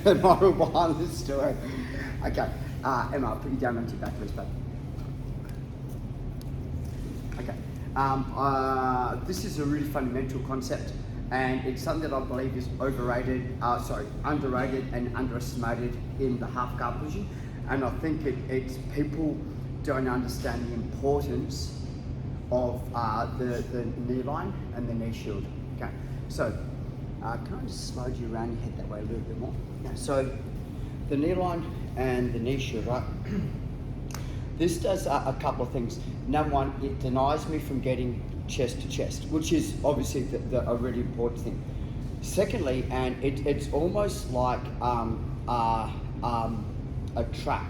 the moral behind this story. Okay, Emma, I'll put you down onto your back, please, bud. Okay, this is a really fundamental concept, and it's something that I believe is underrated and underestimated in the half guard position. And I think it's people don't understand the importance of the knee line and the knee shield. Okay, so can I just slide you around your head that way a little bit more? Yeah, so the knee line and the knee shield, right? This does a couple of things. Number one, it denies me from getting chest to chest, which is obviously a really important thing. Secondly, and it's almost like a trap.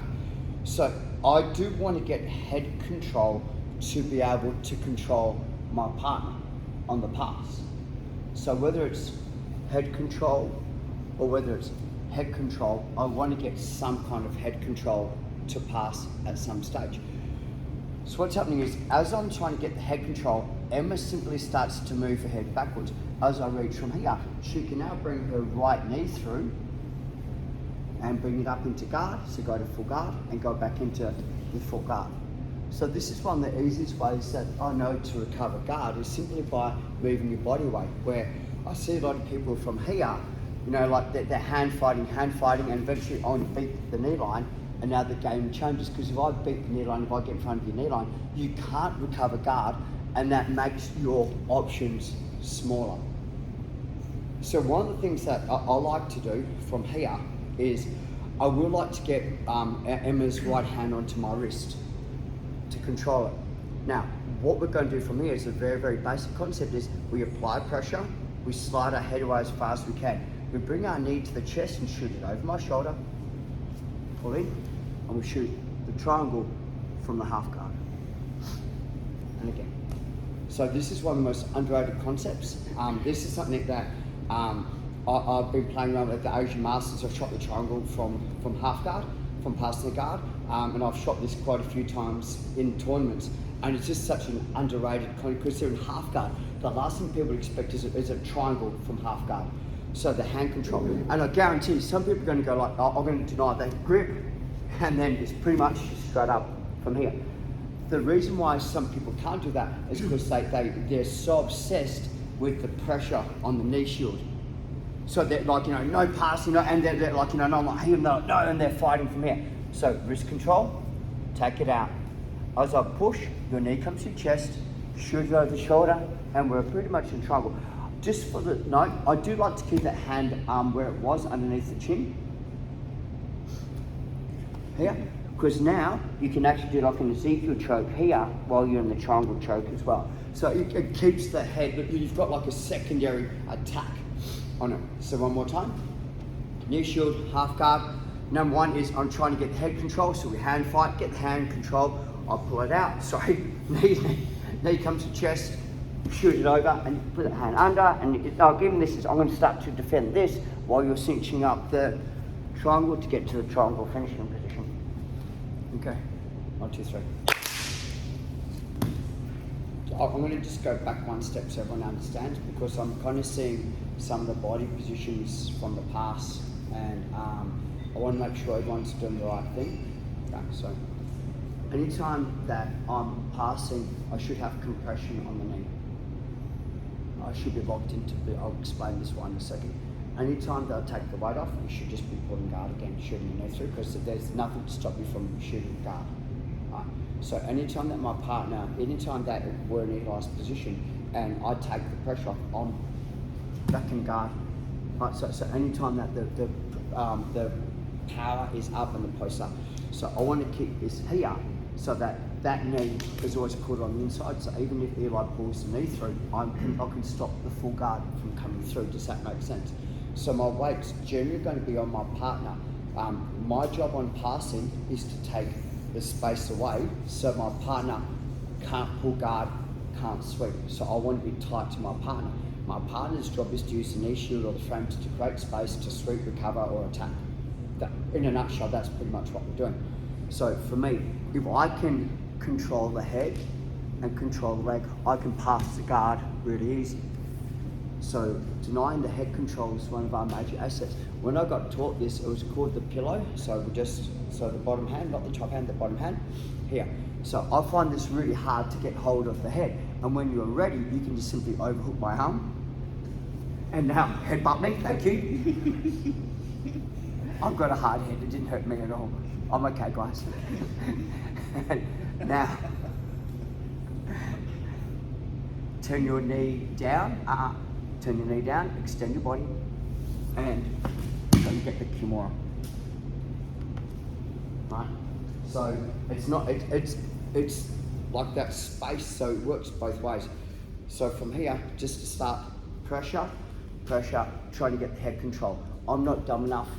So I do want to get head control to be able to control my partner on the pass. So whether it's head control or whether it's head control, I want to get some kind of head control to pass at some stage. So what's happening is, as I'm trying to get the head control, Emma simply starts to move her head backwards. As I reach from here, she can now bring her right knee through and bring it up into guard, so go to full guard and go back into the full guard. So this is one of the easiest ways that I know to recover guard is simply by moving your body weight, where I see a lot of people from here, you know, like they're hand fighting, and eventually I want to beat the knee line, and now the game changes, because if I beat the knee line, if I get in front of your knee line, you can't recover guard, and that makes your options smaller. So one of the things that I like to do from here is I would like to get Emma's right hand onto my wrist to control it. Now, what we're going to do from here is a very, very basic concept is we apply pressure, we slide our head away as far as we can. We bring our knee to the chest and shoot it over my shoulder, pull in, and we shoot the triangle from the half guard. And again. So this is one of the most underrated concepts. This is something that I've been playing around with the Asian Masters. I've shot the triangle from half guard, from past the guard, and I've shot this quite a few times in tournaments. And it's just such an underrated concept because they're in half guard. The last thing people expect is a triangle from half guard. So the hand control, and I guarantee some people are going to go like, oh, I'm going to deny that grip, and then it's pretty much straight up from here. The reason why some people can't do that is because they're so obsessed with the pressure on the knee shield. So they're like, you know, no passing, and they're like, you know, no, I'm like, no, and they're fighting from here. So wrist control, take it out. As I push, your knee comes to your chest, shoot it over the shoulder, and we're pretty much in triangle. Just for the note, I do like to keep that hand where it was, underneath the chin. Here. Because now you can actually do like an Ezekiel choke here while you're in the triangle choke as well. So it keeps the head, but you've got like a secondary attack on it. So one more time. Knee shield, half guard. Number one is I'm trying to get head control, so we hand fight, get the hand control. I'll pull it out, sorry, knee comes to chest, shoot it over, and you put the hand under, and now given this is, I'm going to start to defend this while you're cinching up the triangle to get to the triangle finishing position. Okay, 1, 2, 3. I'm going to just go back one step so everyone understands, because I'm kind of seeing some of the body positions from the past, and I want to make sure everyone's doing the right thing. Okay, so anytime that I'm passing, I should have compression on the knee. I should be locked into I'll explain this one in a second. Anytime that I take the weight off, you should just be pulling guard again, shooting your knee through, because there's nothing to stop you from shooting guard. Right. So anytime that my partner, anytime that we're in a nice position and I take the pressure off, I'm back in guard. Right. So anytime that the power is up and the post up. So I want to keep this here so that knee is always caught on the inside. So even if Eli pulls the knee through, I can stop the full guard from coming through. Does that make sense? So my weight's generally going to be on my partner. My job on passing is to take the space away so my partner can't pull guard, can't sweep. So I want to be tight to my partner. My partner's job is to use the knee shield or the frames to create space to sweep, recover, or attack. In a nutshell, that's pretty much what we're doing. So for me, if I can control the head and control the leg, I can pass the guard really easy. So denying the head control is one of our major assets. When I got taught this, it was called the pillow. So the bottom hand, not the top hand, the bottom hand, here. So I find this really hard to get hold of the head. And when you're ready, you can just simply overhook my arm. And now headbutt me, thank you. I've got a hard head, it didn't hurt me at all. I'm okay, guys. Now, turn your knee down, turn your knee down, extend your body, and you get the Kimura. Right? So it's not, it's like that space, so it works both ways. So from here, just to start, pressure, trying to get the head control. I'm not dumb enough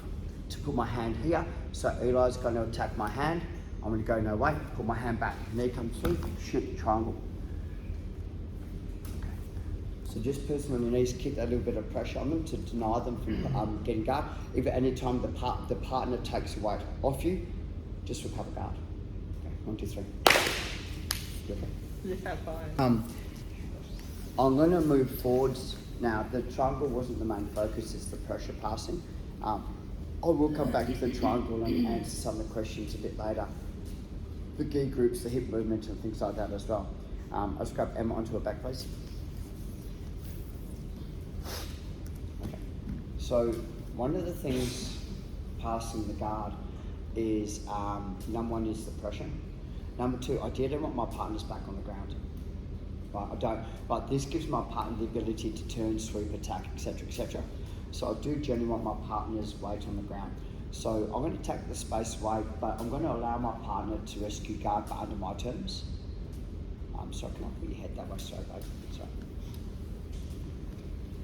to put my hand here, so Eli's going to attack my hand. I'm going to go no way, put my hand back, knee comes through, shoot the triangle. Okay. So just pressing on your knees, keep that little bit of pressure on them to deny them from getting guard. If at any time the partner takes your weight off you, just recover guard. Okay, 1, 2, 3. Okay. Yeah, fine. I'm going to move forwards. Now, the triangle wasn't the main focus, it's the pressure passing. I will come back to the triangle and answer some of the questions a bit later. The gi groups, the hip movement and things like that as well. I'll just grab Emma onto her back, please. Okay. So, one of the things passing the guard is, number one is the pressure. Number two, I didn't want my partner's back on the ground. Right, I don't, but this gives my partner the ability to turn, sweep, attack, etc., etc. So I do generally want my partner's weight on the ground. So I'm going to take the space away, but I'm going to allow my partner to rescue guard, but under my terms. So I cannot put your head that way, sorry, babe. Sorry.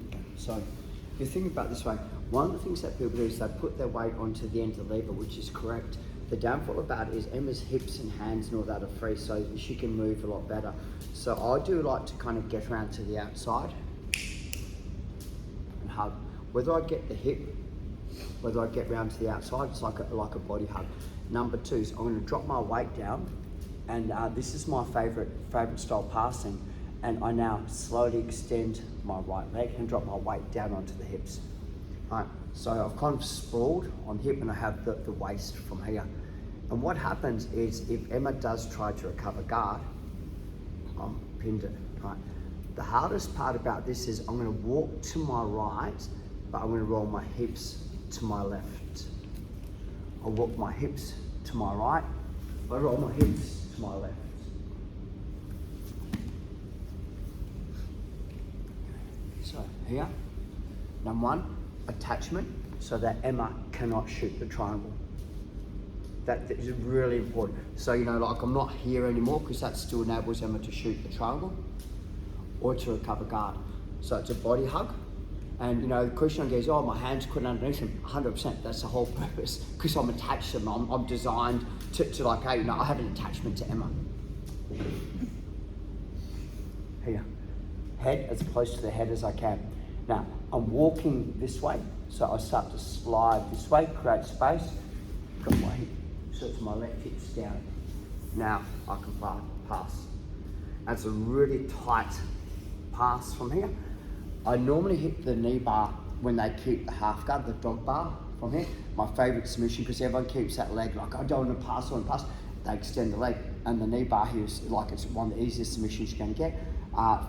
Okay, so if you think about it this way, one of the things that people do is they put their weight onto the end of the lever, which is correct. The downfall about it is Emma's hips and hands and all that are free, so she can move a lot better. So I do like to kind of get around to the outside and hug. Whether I get the hip, whether I get round to the outside, it's like a body hug. Number two is I'm going to drop my weight down, and this is my favourite style passing, and I now slowly extend my right leg and drop my weight down onto the hips. Right, so I've kind of sprawled on hip and I have the waist from here. And what happens is if Emma does try to recover guard, I'm pinned it. Right. The hardest part about this is I'm going to walk to my right, but I'm going to roll my hips to my left. I'll walk my hips to my right, but I roll my hips to my left. So here, number one, attachment, so that Emma cannot shoot the triangle. That is really important. So, you know, like I'm not here anymore because that still enables Emma to shoot the triangle or to recover guard. So it's a body hug. And, you know, the question goes, oh, my hands couldn't underneath him. 100%, that's the whole purpose. Because I'm attached to them. I'm designed to like, hey, you know, I have an attachment to Emma. Here. Head as close to the head as I can. Now, I'm walking this way, so I start to slide this way, create space, got my hip, so it's my left hip's down. Now I can pass. That's a really tight pass from here. I normally hit the knee bar when they keep the half guard, the dog bar from here. My favourite submission, because everyone keeps that leg like, I don't want to pass, I want to pass. They extend the leg, and the knee bar here is like it's one of the easiest submissions you're going to get.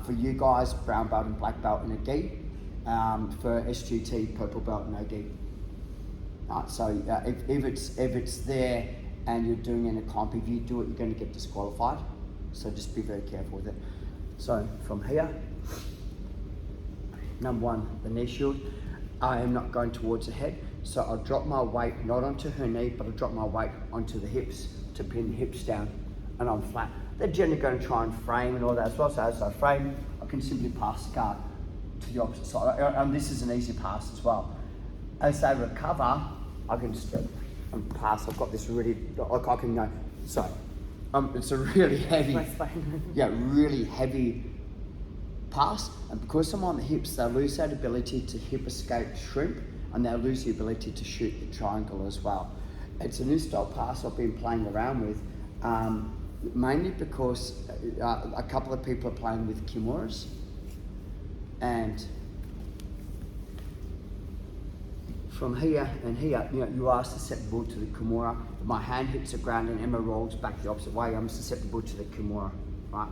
For you guys, brown belt and black belt in a gi. For SGT, purple belt, no gi. So if it's there and you're doing it in a comp, if you do it, you're going to get disqualified. So just be very careful with it. So from here, number one, the knee shield. I am not going towards the head, so I'll drop my weight not onto her knee, but I'll drop my weight onto the hips to pin the hips down, and I'm flat. They're generally going to try and frame and all that as well. So as I frame, I can simply pass the guard to the opposite side, and this is an easy pass as well. As they recover, I can just go and pass. I've got this really, like I can go. So it's a really heavy, really heavy pass, and because I'm on the hips, they lose that ability to hip escape shrimp, and they lose the ability to shoot the triangle as well. It's a new style pass I've been playing around with, mainly because a couple of people are playing with Kimuras, and from here and here, you know, you are susceptible to the Kimura. If my hand hits the ground and Emma rolls back the opposite way, I'm susceptible to the Kimura, right?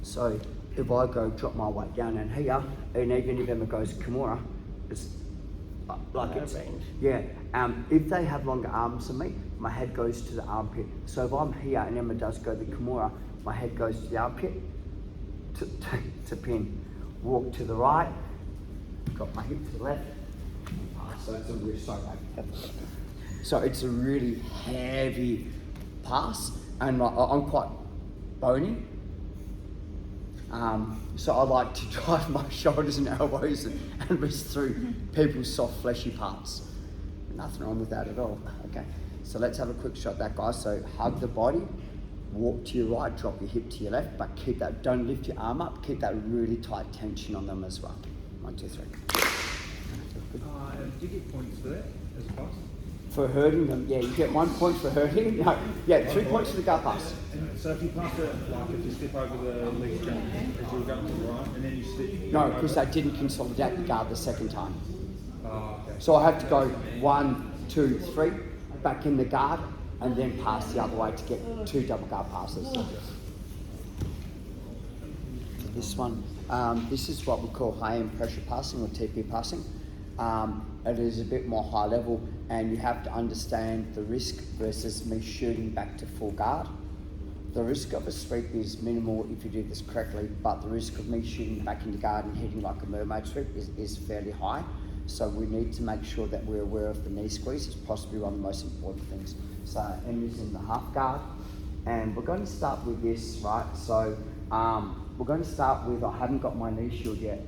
So if I go drop my weight down in here, and even if Emma goes Kimura, it's like it's range. Yeah. If they have longer arms than me, my head goes to the armpit. So if I'm here and Emma does go the Kimura, my head goes to the armpit to pin. Walk to the right, got my hip to the left. So it's a really so it's a really heavy pass, and I'm quite bony. So I like to drive my shoulders and elbows and wrist through people's soft fleshy parts. Nothing wrong with that at all. Okay, so let's have a quick shot at that, guys. So hug the body, walk to your right, drop your hip to your left, but keep that, don't lift your arm up, keep that really tight tension on them as well. 1, 2, 3. Do you get points for that as a pass? For hurting them, yeah, you get 1 point for hurting. No, yeah, 3 points for the guard pass. So if you pass it, like if you step over the leg jump as you're going to the right, and then you step... No, because they didn't consolidate the guard the second time. Oh, okay. So I have to go 1, 2, 3, back in the guard, and then pass the other way to get 2 double guard passes. This one, this is what we call high-end pressure passing or TP passing. It is a bit more high level, and you have to understand the risk versus me shooting back to full guard. The risk of a sweep is minimal if you do this correctly, but the risk of me shooting back into guard and hitting like a mermaid sweep is fairly high. So we need to make sure that we're aware of the knee squeeze. It's possibly one of the most important things. So Emmy's in the half guard, and we're going to start with this, right? So we're going to start with, I haven't got my knee shield yet.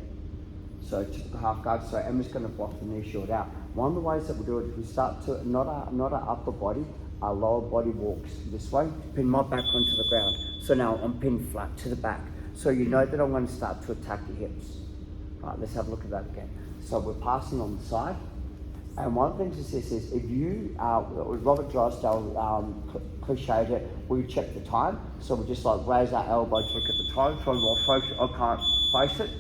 So just the half guard, so Emma's going to block the knee shield out. One of the ways that we do it is we start to, not our upper body, our lower body walks this way, pin my back onto the ground. So now I'm pinned flat to the back. So you know that I'm going to start to attack your hips. Right, let's have a look at that again. So we're passing on the side. And one of the things is this is, if you, Robert Drysdale cliched it, we check the time. So we just like raise our elbow to look at the time. So I can't face it.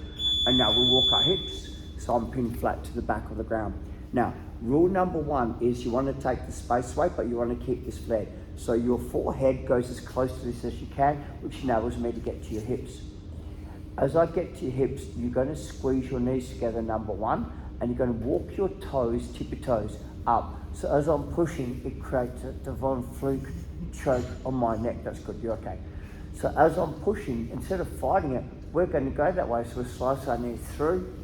And now we'll walk our hips, so I'm pinned flat to the back of the ground. Now, rule number 1 is you want to take the space away, but you want to keep this flared. So your forehead goes as close to this as you can, which enables me to get to your hips. As I get to your hips, you're going to squeeze your knees together, number 1, and you're going to walk your toes, tip your toes up. So as I'm pushing, it creates a Devon Fluke choke on my neck. That's good, you're okay. So as I'm pushing, instead of fighting it, we're going to go that way, so we slice our knees through,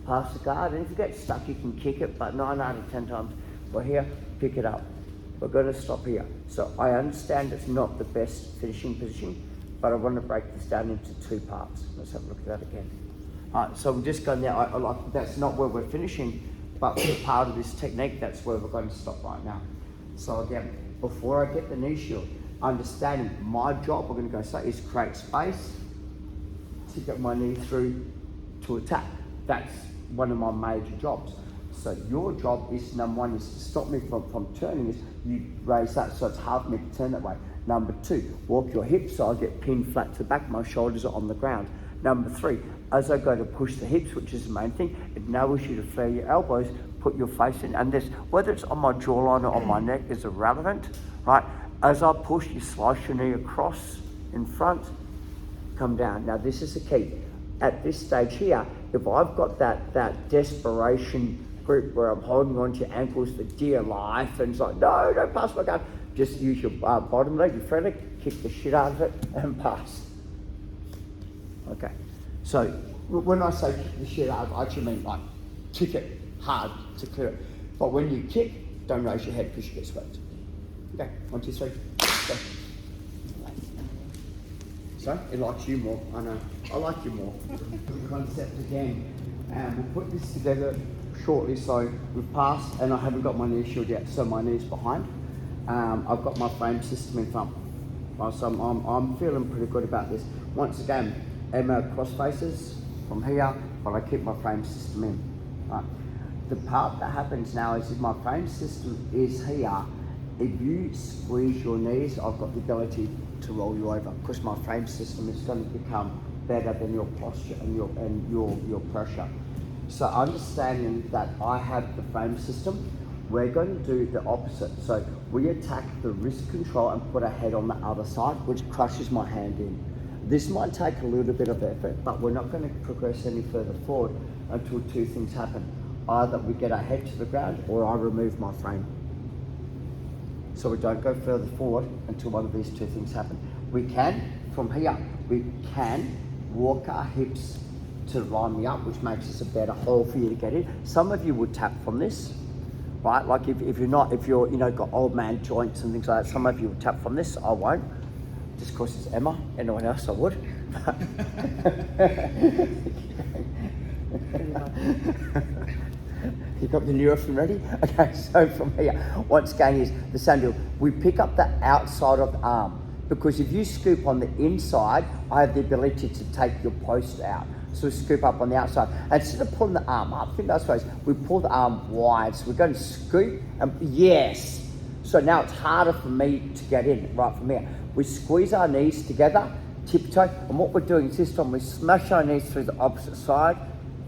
past the guard, and if you get stuck, you can kick it, but 9 out of 10 times, we're here, pick it up. We're going to stop here. So I understand it's not the best finishing position, but I want to break this down into 2 parts. Let's have a look at that again. All right, so we're just going there. I like, that's not where we're finishing, but for part of this technique, that's where we're going to stop right now. So again, before I get the knee shield, understanding my job, we're going to go, so is create space, to get my knee through to attack. That's one of my major jobs. So your job is, number 1 is to stop me from turning this. You raise that so it's hard for me to turn that way. Number 2, walk your hips so I get pinned flat to the back, my shoulders are on the ground. Number 3, as I go to push the hips, which is the main thing, it enables you to flare your elbows, put your face in, and this, whether it's on my jawline or on my neck is irrelevant, right? As I push, you slice your knee across in front, come down. Now this is the key. At this stage here, if I've got that desperation grip where I'm holding on to your ankles for dear life and it's like, no, don't pass my guard, just use your bottom leg, your front leg, kick the shit out of it and pass. Okay, so when I say kick the shit out of it, I actually mean like kick it hard to clear it. But when you kick, don't raise your head because you get swept. Okay, 1, 2, 3, go. So, it likes you more, I know. I like you more. Concept again. And we'll put this together shortly. So, we've passed, and I haven't got my knee shield yet, so my knee's behind. I've got my frame system in front. So I'm feeling pretty good about this. Once again, Emma cross faces from here, but I keep my frame system in. Right. The part that happens now is if my frame system is here, if you squeeze your knees, I've got the ability to roll you over because my frame system is going to become better than your posture and your pressure. So understanding that I have the frame system, we're going to do the opposite. So we attack the wrist control and put our head on the other side, which crushes my hand in. This might take a little bit of effort, but we're not going to progress any further forward until two things happen. Either we get our head to the ground or I remove my frame. So we don't go further forward until one of these two things happen. We can, from here, we can walk our hips to line me up, which makes this a better hole for you to get in. Some of you would tap from this, right? Like if you're got old man joints and things like that, some of you would tap from this. I won't, just because it's Emma. Anyone else I would. You got the Nurofen ready? Okay, so from here, once again is the same deal. We pick up the outside of the arm, because if you scoop on the inside, I have the ability to take your post out. So we scoop up on the outside. And instead of pulling the arm up, think that's ways, we pull the arm wide. So we're going to scoop, and yes. So now it's harder for me to get in, right from here. We squeeze our knees together, tiptoe, and what we're doing is this time we smash our knees through the opposite side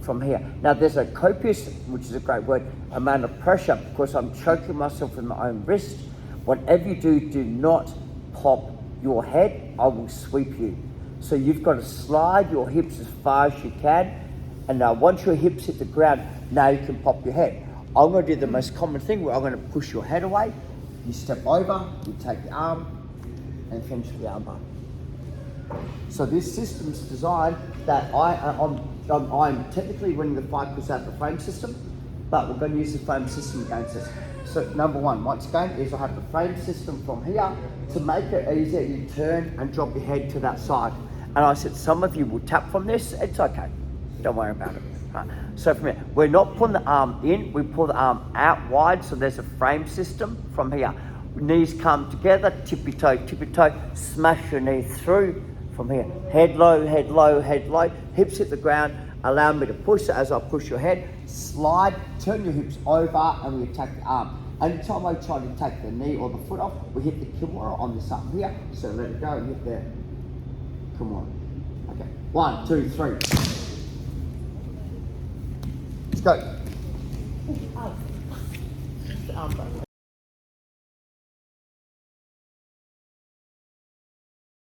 from here. Now there's a copious, which is a great word, amount of pressure, because I'm choking myself with my own wrist. Whatever you do, do not pop your head, I will sweep you. So you've got to slide your hips as far as you can, and now once your hips hit the ground, now you can pop your head. I'm going to do the most common thing where I'm going to push your head away, you step over, you take the arm, and finish the armbar. So this system's designed that I'm technically winning the fight because I have the frame system, but we're going to use the frame system against this. So number one, once again, is I have the frame system from here. To make it easier, you turn and drop your head to that side. And I said, some of you will tap from this, it's okay. Don't worry about it. Right. So from here, we're not pulling the arm in, we pull the arm out wide, so there's a frame system from here. Knees come together, tippy toe, smash your knee through from here. Head low, head low, head low, hips hit the ground, allow me to push. So as I push your head, slide, turn your hips over, and we attack the arm. Anytime I try to take the knee or the foot off, we hit the kimura on this up here. So let it go and hit there. Come on. Okay. 1, 2, 3. Let's go.